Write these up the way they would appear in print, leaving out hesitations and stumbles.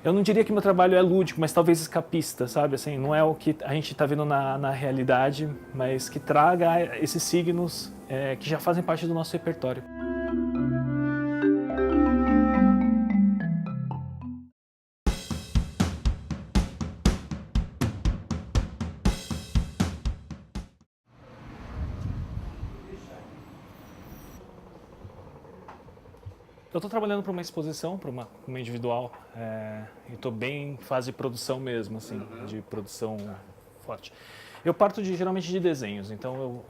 Eu não diria que meu trabalho é lúdico, mas talvez escapista, sabe? Assim, não é o que a gente está vendo na realidade, mas que traga esses signos que já fazem parte do nosso repertório. Eu estou trabalhando para uma exposição, para uma individual, e estou bem em fase de produção mesmo, assim, de produção forte. Eu parto geralmente de desenhos, então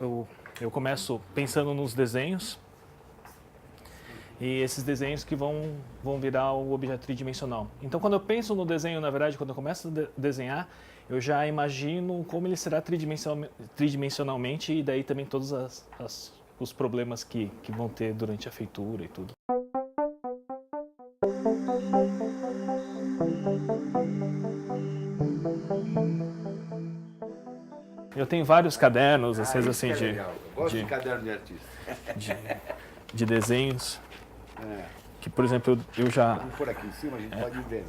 eu começo pensando nos desenhos, e esses desenhos que vão virar o objeto tridimensional. Então, quando eu penso no desenho, na verdade, quando eu começo a desenhar, eu já imagino como ele será tridimensionalmente, e daí também todos os problemas que vão ter durante a feitura e tudo. Eu tenho vários cadernos, às vezes, assim, Gosto de caderno de artista. de desenhos, que, por exemplo, eu já... Vamos por aqui em cima, a gente pode ir vendo.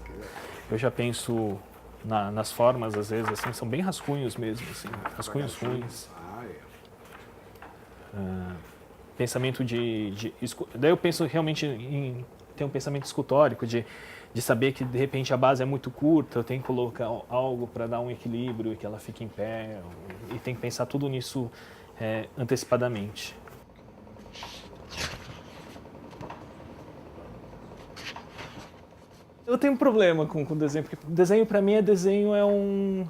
Eu já penso nas formas, às vezes, assim, são bem rascunhos mesmo, assim, rascunhos ruins. Pensamento daí eu penso realmente em ter um pensamento escultórico, de saber que, de repente, a base é muito curta, eu tenho que colocar algo para dar um equilíbrio e que ela fique em pé, e tem que pensar tudo nisso antecipadamente. Eu tenho um problema com desenho, porque desenho para mim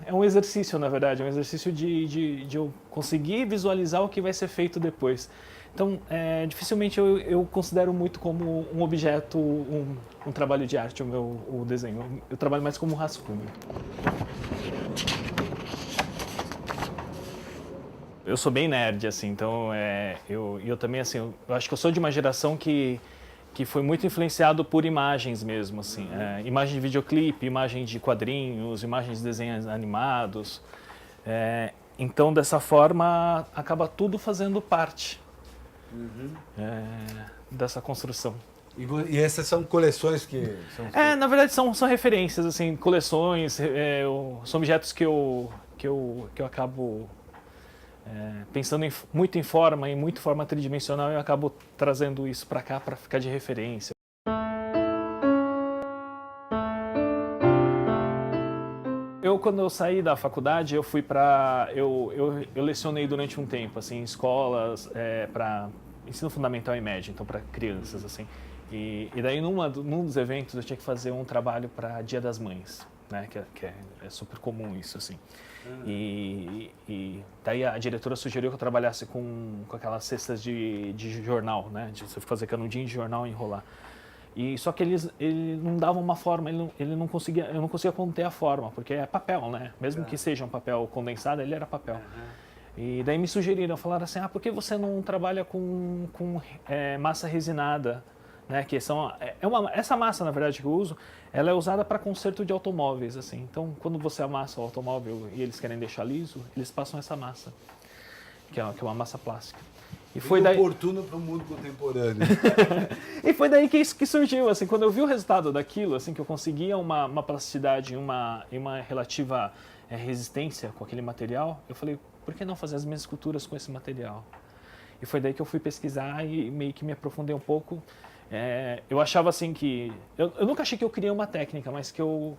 é um exercício, na verdade, é um exercício de eu conseguir visualizar o que vai ser feito depois. Então, dificilmente eu considero muito como um objeto, um trabalho de arte, o desenho. Eu trabalho mais como um rascunho. Eu sou bem nerd, assim, então eu também, assim, eu acho que eu sou de uma geração que foi muito influenciado por imagens mesmo, assim, imagem de videoclipe, imagem de quadrinhos, imagens de desenhos animados. Então, dessa forma, acaba tudo fazendo parte dessa construção. E essas são coleções que são... Na verdade, são referências, assim, coleções, são objetos que eu acabo pensando muito em forma tridimensional, eu acabo trazendo isso para cá para ficar de referência. Quando eu saí da faculdade, eu fui para... Eu lecionei durante um tempo, assim, em escolas, para ensino fundamental e médio, então para crianças, assim. E daí, num dos eventos, eu tinha que fazer um trabalho para Dia das Mães, né, que é super comum isso, assim. E daí a diretora sugeriu que eu trabalhasse com aquelas cestas de jornal, né, de você fazer canudinho de jornal e enrolar. Só que ele não dava uma forma, eu não conseguia conter a forma, porque é papel, né? Mesmo que seja um papel condensado, ele era papel. E daí me sugeriram, falaram assim, por que você não trabalha com massa resinada? Né? Que essa massa, na verdade, que eu uso, ela é usada para conserto de automóveis, assim. Então, quando você amassa o automóvel e eles querem deixar liso, eles passam essa massa, que é uma massa plástica. E foi daí oportuno para o mundo contemporâneo. E foi daí que surgiu, assim, quando eu vi o resultado daquilo, assim, que eu conseguia uma plasticidade e uma relativa resistência com aquele material, eu falei, por que não fazer as minhas esculturas com esse material? E foi daí que eu fui pesquisar e meio que me aprofundei um pouco. Eu achava assim que... Eu nunca achei que eu queria uma técnica, mas que eu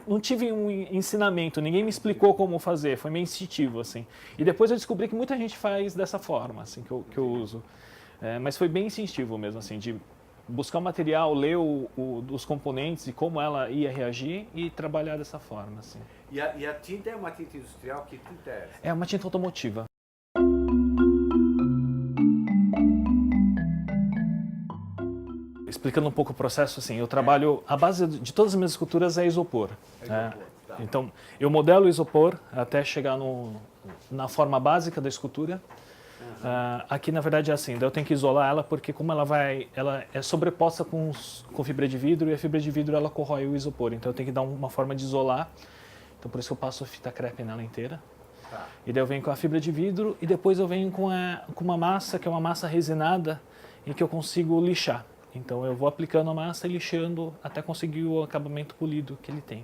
não tive um ensinamento, ninguém me explicou como fazer, foi meio instintivo, assim. E depois eu descobri que muita gente faz dessa forma, assim, que eu uso. Mas foi bem instintivo mesmo, assim, de buscar o material, ler os componentes e como ela ia reagir e trabalhar dessa forma, assim. E a tinta é uma tinta industrial? Que tinta é essa? É uma tinta automotiva. Explicando um pouco o processo, assim, eu trabalho, a base de todas as minhas esculturas é isopor. Tá. Então, eu modelo o isopor até chegar na forma básica da escultura. Aqui, na verdade, é assim, daí eu tenho que isolar ela porque como ela é sobreposta com fibra de vidro e a fibra de vidro ela corrói o isopor, então eu tenho que dar uma forma de isolar, então por isso que eu passo fita crepe nela inteira. E daí eu venho com a fibra de vidro e depois eu venho com uma massa, que é uma massa resinada, em que eu consigo lixar. Então eu vou aplicando a massa e lixando até conseguir o acabamento polido que ele tem.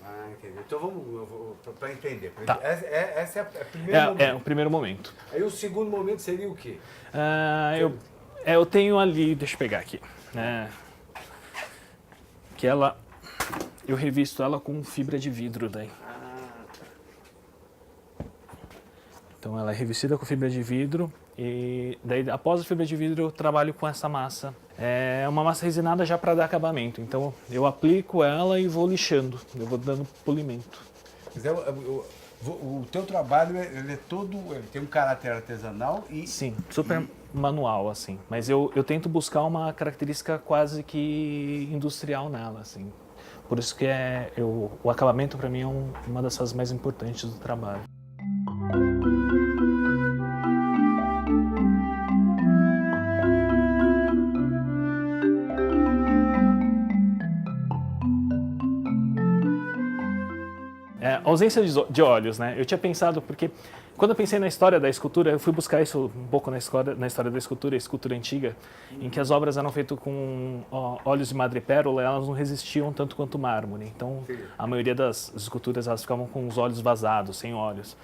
Ah, entendi. Então vamos para entender. Tá. Essa é a primeira momento. É o primeiro momento. Aí o segundo momento seria o quê? Eu tenho ali, deixa eu pegar aqui, que eu revisto ela com fibra de vidro daí. Então ela é revestida com fibra de vidro e daí após a fibra de vidro eu trabalho com essa massa. É uma massa resinada já para dar acabamento, então eu aplico ela e vou lixando, eu vou dando polimento. O teu trabalho ele é todo, ele tem um caráter artesanal e... Sim, super manual, assim. Mas eu tento buscar uma característica quase que industrial nela, assim. Por isso que o acabamento para mim é uma das coisas mais importantes do trabalho. Ausência de olhos, né? Eu tinha pensado, porque quando eu pensei na história da escultura, eu fui buscar isso um pouco na história da escultura antiga, em que as obras eram feitas com olhos de madrepérola, elas não resistiam tanto quanto o mármore. Então, a maioria das esculturas elas ficavam com os olhos vazados, sem olhos.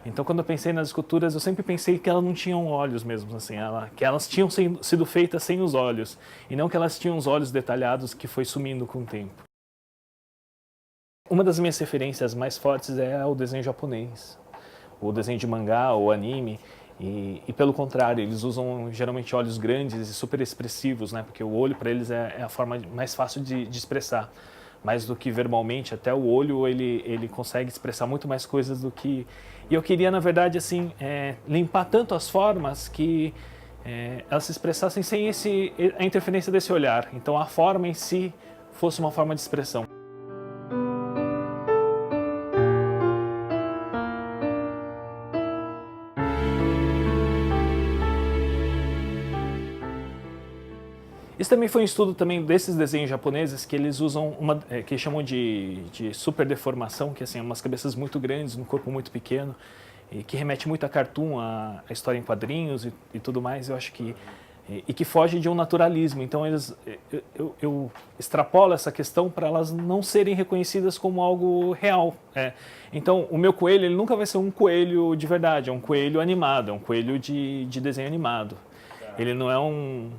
Então, quando eu pensei nas esculturas, eu sempre pensei que elas não tinham olhos mesmo, assim, que elas tinham sido feitas sem os olhos, e não que elas tinham os olhos detalhados que foi sumindo com o tempo. Uma das minhas referências mais fortes é o desenho japonês, o desenho de mangá ou anime, e pelo contrário, eles usam geralmente olhos grandes e super expressivos, né? Porque o olho para eles é a forma mais fácil de expressar, mais do que verbalmente, até o olho ele consegue expressar muito mais coisas do que... E eu queria, na verdade, assim, limpar tanto as formas que elas se expressassem sem a interferência desse olhar, então a forma em si fosse uma forma de expressão. Isso também foi um estudo também desses desenhos japoneses que eles usam que chamam de super deformação, que assim, umas cabeças muito grandes, um corpo muito pequeno, e que remete muito a cartoon, a história em quadrinhos e tudo mais, eu acho que e que foge de um naturalismo. Então eu extrapolo essa questão para elas não serem reconhecidas como algo real. Então o meu coelho ele nunca vai ser um coelho de verdade, é um coelho animado, é um coelho de desenho animado. Ele não é um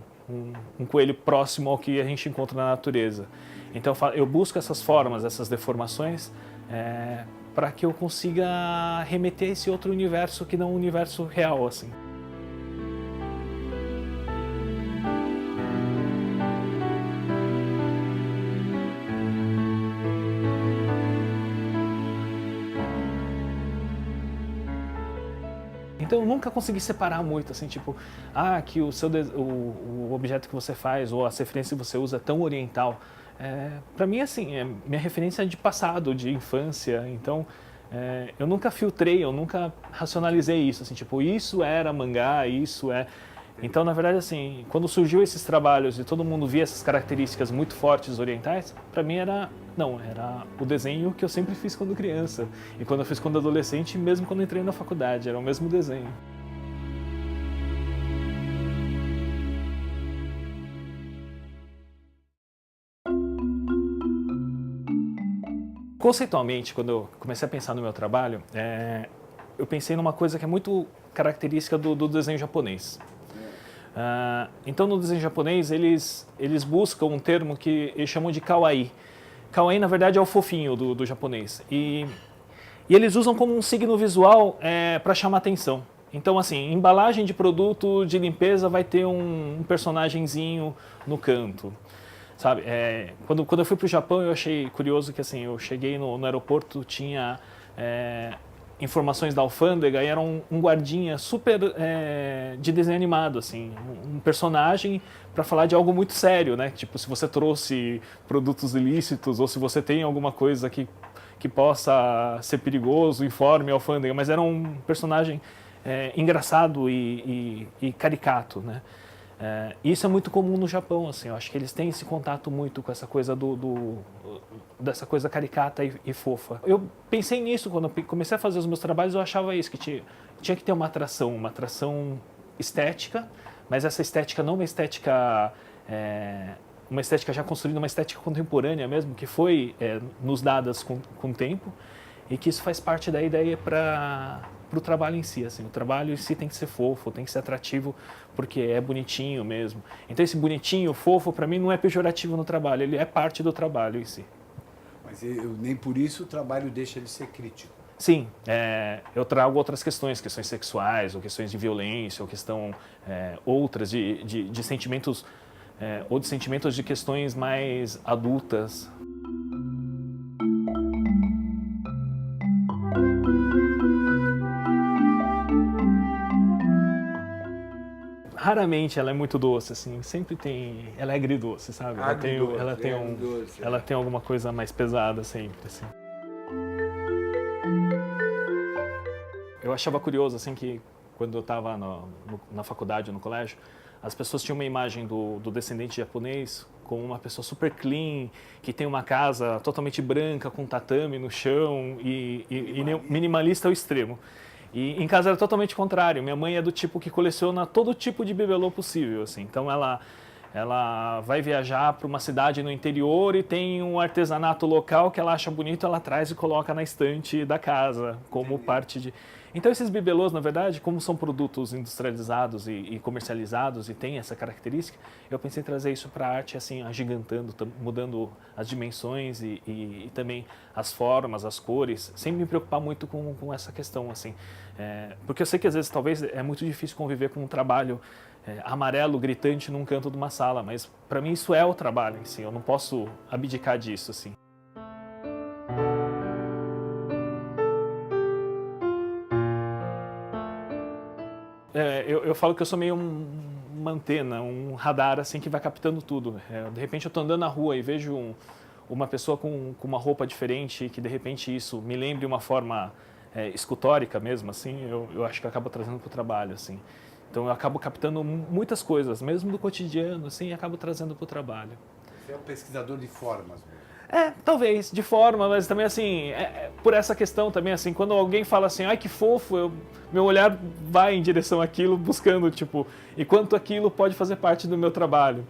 coelho próximo ao que a gente encontra na natureza. Então eu busco essas formas, essas deformações, para que eu consiga remeter a esse outro universo que não é um universo real, assim. Então eu nunca consegui separar muito, assim, tipo, que o objeto que você faz ou a referência que você usa é tão oriental. Para mim, assim, minha referência é de passado, de infância, então eu nunca filtrei, eu nunca racionalizei isso, assim, tipo, isso era mangá, isso é... Então, na verdade, assim, quando surgiu esses trabalhos e todo mundo via essas características muito fortes orientais, para mim era o desenho que eu sempre fiz quando criança. E quando eu fiz quando adolescente, e mesmo quando entrei na faculdade, era o mesmo desenho. Conceitualmente, quando eu comecei a pensar no meu trabalho, eu pensei numa coisa que é muito característica do desenho japonês. Então, no desenho japonês, eles buscam um termo que eles chamam de kawaii. Kawaii, na verdade, é o fofinho do japonês. E eles usam como um signo visual para chamar atenção. Então, assim, embalagem de produto de limpeza vai ter um personagenzinho no canto. Sabe? Quando eu fui para o Japão, eu achei curioso que assim, eu cheguei no aeroporto, tinha... informações da alfândega e era um guardinha super de desenho animado, assim, um personagem para falar de algo muito sério, né? Tipo, se você trouxe produtos ilícitos ou se você tem alguma coisa que possa ser perigoso, informe a alfândega, mas era um personagem engraçado e caricato, né? Isso é muito comum no Japão, assim, eu acho que eles têm esse contato muito com essa coisa dessa coisa caricata e fofa. Eu pensei nisso quando eu comecei a fazer os meus trabalhos, eu achava isso, que tinha que ter uma atração estética, mas essa estética não é uma estética uma estética já construída, uma estética contemporânea mesmo, que foi nos dadas com o tempo, e que isso faz parte da ideia para o trabalho em si. Assim, o trabalho em si tem que ser fofo, tem que ser atrativo, porque é bonitinho mesmo. Então esse bonitinho, fofo, para mim não é pejorativo no trabalho, ele é parte do trabalho em si. Mas nem por isso o trabalho deixa de ser crítico. Sim, eu trago outras questões sexuais, ou questões de violência, ou outras de sentimentos, ou de sentimentos de questões mais adultas. Raramente ela é muito doce, assim, sempre tem, ela é agridoce, sabe? Ela tem alguma coisa mais pesada sempre, assim. Eu achava curioso, assim, que quando eu estava na faculdade, no colégio, as pessoas tinham uma imagem do descendente japonês como uma pessoa super clean, que tem uma casa totalmente branca, com tatame no chão e minimalista ao extremo. E em casa era totalmente contrário. Minha mãe é do tipo que coleciona todo tipo de bibelô possível, assim. Então ela vai viajar para uma cidade no interior e tem um artesanato local que ela acha bonito, ela traz e coloca na estante da casa, como parte de... Então esses bibelôs, na verdade, como são produtos industrializados e comercializados e tem essa característica, eu pensei em trazer isso para a arte, assim, agigantando, mudando as dimensões e também as formas, as cores, sem me preocupar muito com essa questão, assim. Porque eu sei que às vezes talvez é muito difícil conviver com um trabalho amarelo, gritante num canto de uma sala, mas para mim isso é o trabalho em si, eu não posso abdicar disso, assim. Eu falo que eu sou meio uma antena, um radar assim que vai captando tudo. De repente eu estou andando na rua e vejo uma pessoa com uma roupa diferente, que de repente isso me lembre uma forma escultórica mesmo, assim, eu acho que eu acabo trazendo para o trabalho, assim. Então eu acabo captando muitas coisas, mesmo do cotidiano, assim, e acabo trazendo para o trabalho. Você é um pesquisador de formas mesmo. Talvez, de forma, mas também assim, por essa questão também, assim, quando alguém fala assim, ai que fofo, meu olhar vai em direção àquilo, buscando, tipo, e quanto aquilo pode fazer parte do meu trabalho.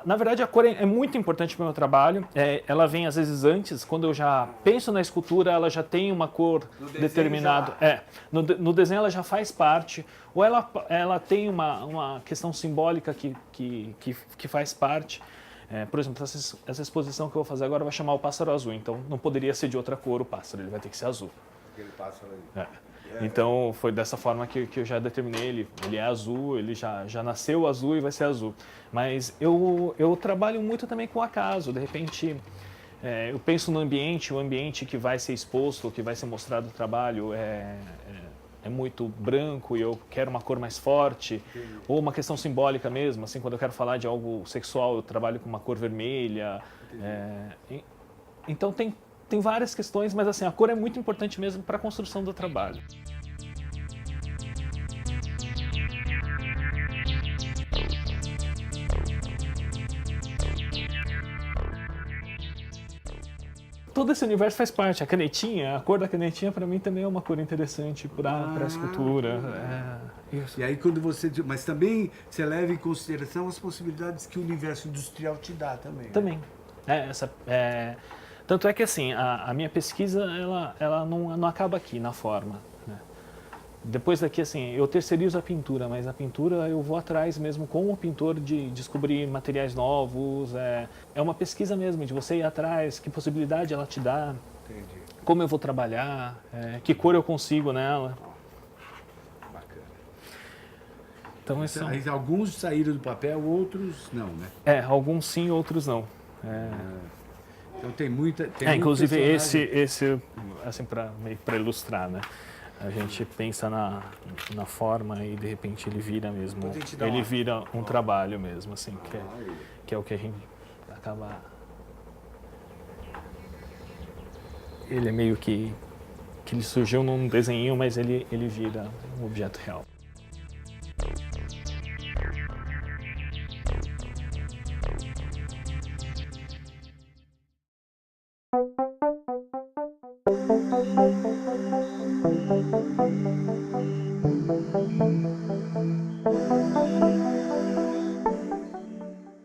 Na verdade, a cor é muito importante para o meu trabalho. Ela vem, às vezes, antes. Quando eu já penso na escultura, ela já tem uma cor determinada. No desenho, ela já faz parte. Ou ela tem uma questão simbólica que faz parte. Por exemplo, essa exposição que eu vou fazer agora vai chamar o pássaro azul. Então, não poderia ser de outra cor o pássaro. Ele vai ter que ser azul. Aquele pássaro ali. Então, foi dessa forma que eu já determinei ele. Ele é azul, ele já nasceu azul e vai ser azul. Mas eu trabalho muito também com o acaso. De repente, eu penso no ambiente, o ambiente que vai ser exposto, que vai ser mostrado o trabalho é muito branco e eu quero uma cor mais forte. Ou uma questão simbólica mesmo, assim, quando eu quero falar de algo sexual, eu trabalho com uma cor vermelha. Então, tem várias questões, mas assim, a cor é muito importante mesmo para a construção do trabalho. Todo esse universo faz parte. A canetinha, a cor da canetinha para mim também é uma cor interessante para a escultura. Isso. E aí quando mas também você leva em consideração as possibilidades que o universo industrial te dá também. Também. Tanto é que assim, a minha pesquisa ela não acaba aqui na forma, né? Depois daqui, assim, eu terceirizo a pintura, mas a pintura eu vou atrás mesmo com o pintor de descobrir materiais novos. É uma pesquisa mesmo, de você ir atrás, que possibilidade ela te dá, Entendi. como eu vou trabalhar, que cor eu consigo nela. Bacana. Então, Aí, alguns saíram do papel, outros não, né? Alguns sim, outros não. Então tem muita... Inclusive esse assim, para ilustrar, né? A gente pensa na forma e de repente ele vira mesmo, ele vira um trabalho mesmo, assim, que é o que a gente acaba... Ele é meio que ele surgiu num desenho, mas ele vira um objeto real.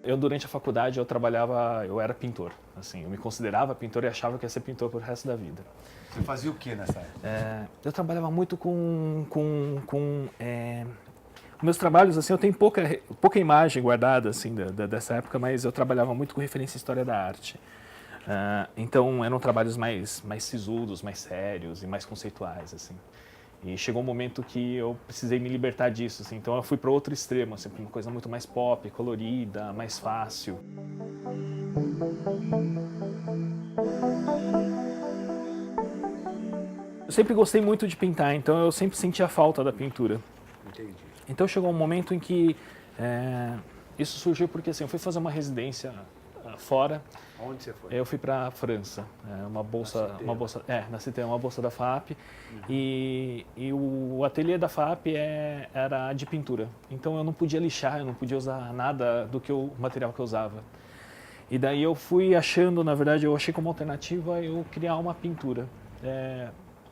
Eu, durante a faculdade, eu era pintor. Assim, eu me considerava pintor e achava que ia ser pintor pro resto da vida. Você fazia o que nessa época? Eu trabalhava muito meus trabalhos, assim, eu tenho pouca imagem guardada, assim, dessa época, mas eu trabalhava muito com referência à história da arte. Então, eram trabalhos mais sisudos, mais sérios e mais conceituais, assim. E chegou um momento que eu precisei me libertar disso, assim. Então eu fui para outro extremo, assim, uma coisa muito mais pop, colorida, mais fácil. Eu sempre gostei muito de pintar, então eu sempre sentia falta da pintura. Entendi. Então chegou um momento em que isso surgiu porque assim, eu fui fazer uma residência fora. Onde você foi? Eu fui para a França, uma bolsa na CT, uma bolsa da FAP, e o ateliê da FAP era de pintura. Então eu não podia lixar, eu não podia usar nada do material que eu usava. E daí eu fui achando, na verdade, eu achei como alternativa eu criar uma pintura,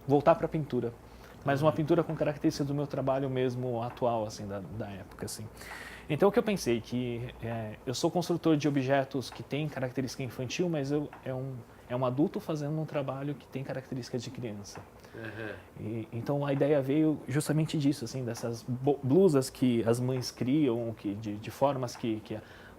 voltar para a pintura, mas uma pintura com características do meu trabalho mesmo atual, assim, da época, assim. Então o que eu pensei que eu sou construtor de objetos que têm característica infantil, mas é um adulto fazendo um trabalho que tem características de criança. Então a ideia veio justamente disso, assim, dessas blusas que as mães criam, de formas que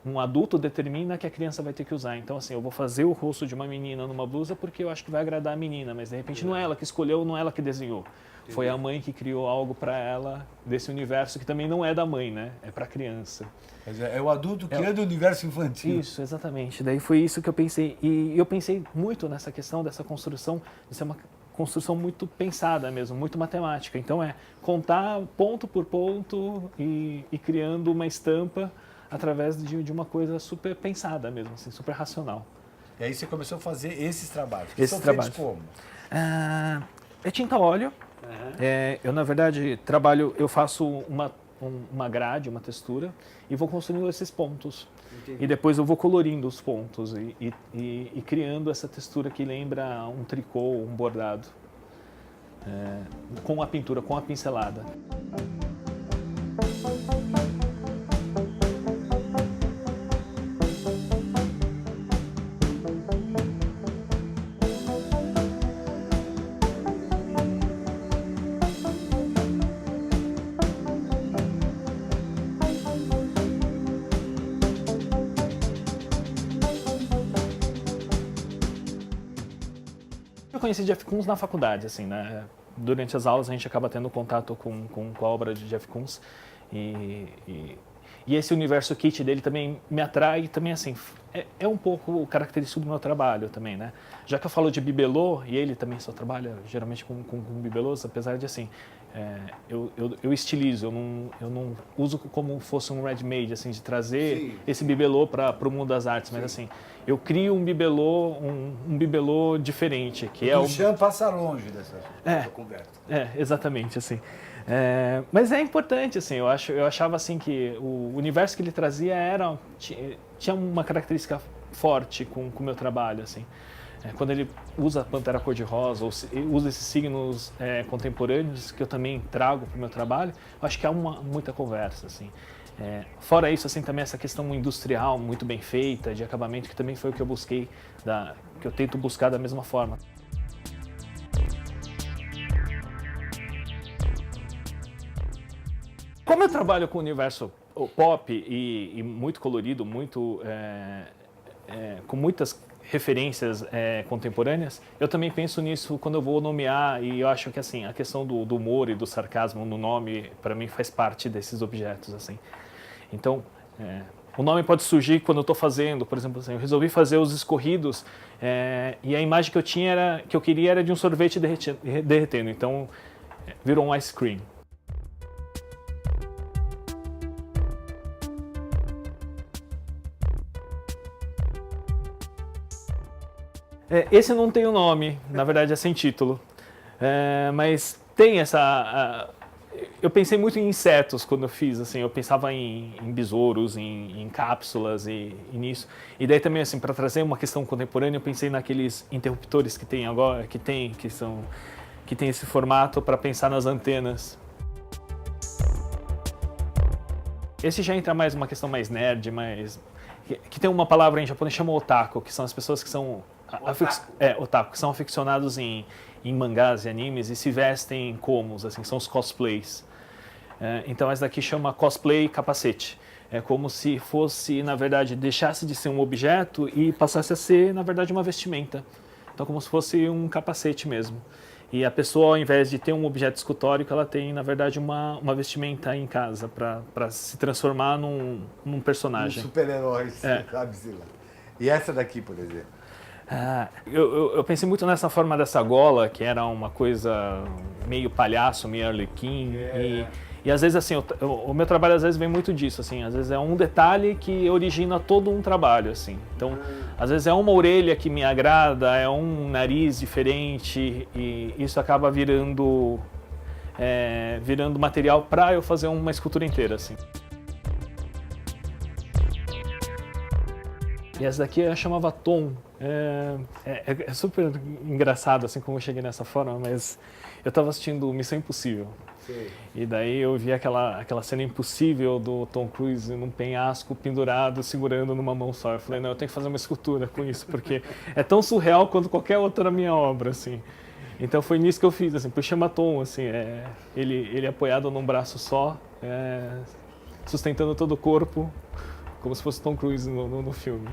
um adulto determina que a criança vai ter que usar. Então assim, eu vou fazer o rosto de uma menina numa blusa porque eu acho que vai agradar a menina, mas de repente não é ela que escolheu, não é ela que desenhou. Foi a mãe que criou algo para ela desse universo que também não é da mãe, né? É para a criança. Quer dizer, é o adulto criando o universo infantil. Isso, exatamente. Daí foi isso que eu pensei. E eu pensei muito nessa questão dessa construção, de ser uma construção muito pensada mesmo, muito matemática. Então contar ponto por ponto e criando uma estampa através de uma coisa super pensada mesmo, assim, super racional. E aí você começou a fazer esses trabalhos. Esses trabalhos. Como? É tinta óleo. Eu, na verdade, eu faço uma grade, uma textura, e vou construindo esses pontos. Entendi. E depois eu vou colorindo os pontos e criando essa textura que lembra um tricô, um bordado, com a pintura, com a pincelada. Eu conheci Jeff Koons na faculdade, assim, né? Durante as aulas a gente acaba tendo contato com a obra de Jeff Koons e esse universo kit dele também me atrai, também assim, é um pouco característico do meu trabalho também, né? Já que eu falo de bibelô, e ele também só trabalha geralmente com bibelôs, apesar de assim, eu estilizo, eu não uso como fosse um ready-made, assim, de trazer esse bibelô para o mundo das artes, mas assim, eu crio um bibelô diferente, que o Jean passa longe dessa conversa. Exatamente, assim. Mas é importante, assim, eu achava assim que o universo que ele trazia tinha uma característica forte com o meu trabalho, assim. Quando ele usa a pantera cor-de-rosa, ou usa esses signos contemporâneos que eu também trago para o meu trabalho, eu acho que há muita conversa, assim. Fora isso, assim, também essa questão industrial muito bem feita, de acabamento, que também foi o que eu busquei, que eu tento buscar da mesma forma. Como eu trabalho com o universo pop e muito colorido, com muitas referências contemporâneas, eu também penso nisso quando eu vou nomear, e eu acho que assim, a questão do humor e do sarcasmo no nome, para mim, faz parte desses objetos, assim. Então, o nome pode surgir quando eu estou fazendo, por exemplo, assim, eu resolvi fazer os escorridos e a imagem que eu queria era de um sorvete derretendo, então virou um ice cream. Esse não tem o nome, na verdade é sem título, mas tem eu pensei muito em insetos quando eu fiz, assim, eu pensava em besouros, em cápsulas e nisso. E daí também, assim, para trazer uma questão contemporânea, eu pensei naqueles interruptores que tem agora, que são que tem esse formato para pensar nas antenas. Esse já entra mais uma questão mais nerd, que tem uma palavra em japonês que chama otaku, que são as pessoas que são otaku, que são aficionados em mangás e animes e se vestem como, assim, são os cosplays. Então essa daqui chama cosplay capacete. É como se fosse, na verdade, deixasse de ser um objeto e passasse a ser, na verdade, uma vestimenta. Então como se fosse um capacete mesmo. E a pessoa, ao invés de ter um objeto escultórico, ela tem, na verdade, uma vestimenta em casa para se transformar num personagem. Um super-herói, sabe-se lá. E essa daqui, por exemplo? Eu pensei muito nessa forma dessa gola, que era uma coisa meio palhaço, meio arlequim. E às vezes, assim, o meu trabalho às vezes vem muito disso, assim. Às vezes é um detalhe que origina todo um trabalho, assim. Então, às vezes é uma orelha que me agrada, é um nariz diferente e isso acaba virando material para eu fazer uma escultura inteira, assim. E essa daqui eu chamava Tom. É super engraçado, assim, como eu cheguei nessa forma, mas eu estava assistindo Missão Impossível. Sim. E daí eu vi aquela cena impossível do Tom Cruise num penhasco pendurado, segurando numa mão só. Eu falei, não, eu tenho que fazer uma escultura com isso, porque é tão surreal quanto qualquer outra minha obra, assim. Então foi nisso que eu fiz, assim, por chama Tom, assim, ele apoiado num braço só, sustentando todo o corpo, como se fosse Tom Cruise no filme.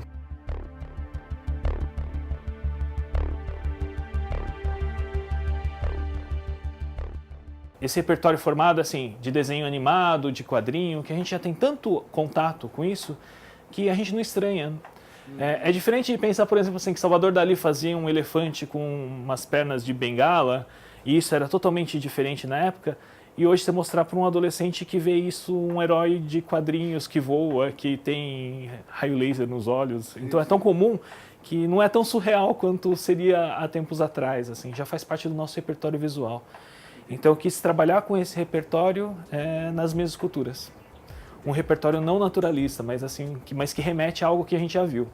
Esse repertório formado, assim, de desenho animado, de quadrinho, que a gente já tem tanto contato com isso, que a gente não estranha. É diferente de pensar, por exemplo, assim, que Salvador Dalí fazia um elefante com umas pernas de bengala, e isso era totalmente diferente na época, e hoje você mostrar para um adolescente que vê isso, um herói de quadrinhos que voa, que tem raio laser nos olhos, então é tão comum que não é tão surreal quanto seria há tempos atrás, assim, já faz parte do nosso repertório visual. Então eu quis trabalhar com esse repertório nas minhas esculturas. Um repertório não naturalista, mas que remete a algo que a gente já viu.